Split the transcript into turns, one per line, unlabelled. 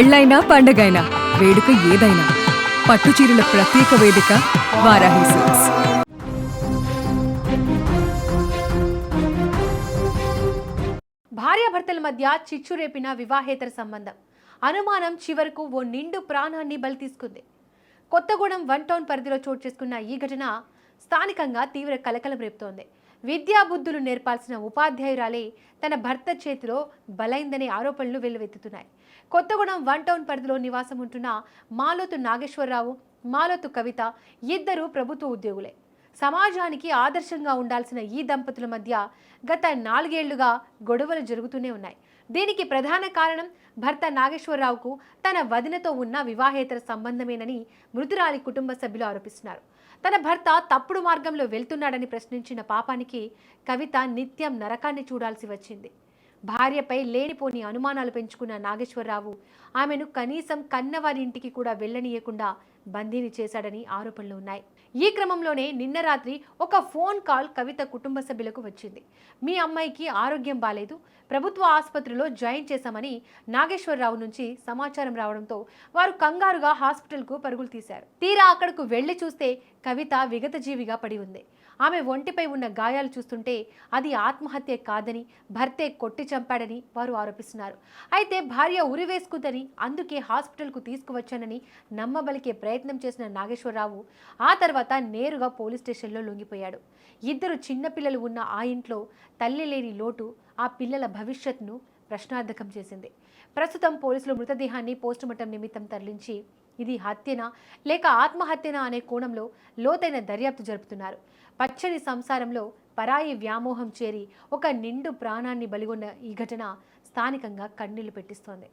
పెళ్ళైనా పండగైనా వేడుక ఏదైనా పట్టుచీరల ప్రత్యేక వేదిక వారాహి సిల్క్స్.
భార్యాభర్తల మధ్య చిచ్చు రేపిన వివాహేతర సంబంధం అనుమానం చివరకు ఓ నిండు ప్రాణాన్ని బలి తీసుకుంది. కొత్తగూడెం 1 టౌన్ పరిధిలో చోటు చేసుకున్న ఈ ఘటన స్థానికంగా తీవ్ర కలకలం రేపుతోంది. విద్యా బుద్ధులు నేర్పాల్సిన ఉపాధ్యాయురాలే తన భర్త చేతిలో బలైందనే ఆరోపణలు వెల్లువెత్తుతున్నాయి. కొత్తగూడెం 1 టౌన్ పరిధిలో నివాసం ఉంటున్న మాలోతు నాగేశ్వరరావు, మాలోతు కవిత ఇద్దరు ప్రభుత్వ ఉద్యోగులే. సమాజానికి ఆదర్శంగా ఉండాల్సిన ఈ దంపతుల మధ్య గత 4 ఏళ్లుగా గొడవలు జరుగుతూనే ఉన్నాయి. దీనికి ప్రధాన కారణం భర్త నాగేశ్వరరావుకు తన వదినతో ఉన్న వివాహేతర సంబంధమేనని మృతురాలి కుటుంబ సభ్యులు ఆరోపిస్తున్నారు. తన భర్త తప్పుడు మార్గంలో వెళ్తున్నాడని ప్రశ్నించిన పాపానికి కవిత నిత్యం నరకాన్ని చూడాల్సి వచ్చింది. భార్యపై లేనిపోని అనుమానాలు పెంచుకున్న నాగేశ్వరరావు ఆమెను కనీసం కన్నవారి ఇంటికి కూడా వెళ్లనీయకుండా బందీని చేశాడని ఆరోపణలు ఉన్నాయి. ఈ క్రమంలోనే నిన్న రాత్రి ఒక ఫోన్ కాల్ కవిత కుటుంబ సభ్యులకు వచ్చింది. మీ అమ్మాయికి ఆరోగ్యం బాలేదు, ప్రభుత్వ ఆసుపత్రిలో జాయిన్ చేశామని నాగేశ్వరరావు నుంచి సమాచారం రావడంతో వారు కంగారుగా హాస్పిటల్కు పరుగులు తీశారు. తీరా అక్కడకు వెళ్లి చూస్తే కవిత విగతజీవిగా పడి ఉంది. ఆమె ఒంటిపై ఉన్న గాయాలు చూస్తుంటే అది ఆత్మహత్య కాదని భర్తే కొట్టి చంపాడని వారు ఆరోపిస్తున్నారు. అయితే భార్య ఉరివేసుకుందని అందుకే హాస్పిటల్కు తీసుకువచ్చానని నమ్మబలికే ప్రయత్నం చేసిన నాగేశ్వరరావు ఆ తర్వాత నేరుగా పోలీస్ స్టేషన్లో లొంగిపోయాడు. ఇద్దరు చిన్నపిల్లలు ఉన్న ఆ ఇంట్లో తల్లి లేని లోటు ఆ పిల్లల భవిష్యత్తును ప్రశ్నార్థకం చేసింది. ప్రస్తుతం పోలీసులు మృతదేహాన్ని పోస్టుమార్టం నిమిత్తం తరలించి ఇది హత్యనా లేక ఆత్మహత్యనా అనే కోణంలో లోతైన దర్యాప్తు జరుపుతున్నారు. పచ్చని సంసారంలో పరాయి వ్యామోహం చేరి ఒక నిండు ప్రాణాన్ని బలిగొన్న ఈ ఘటన స్థానికంగా కన్నీళ్లు పెట్టిస్తోంది.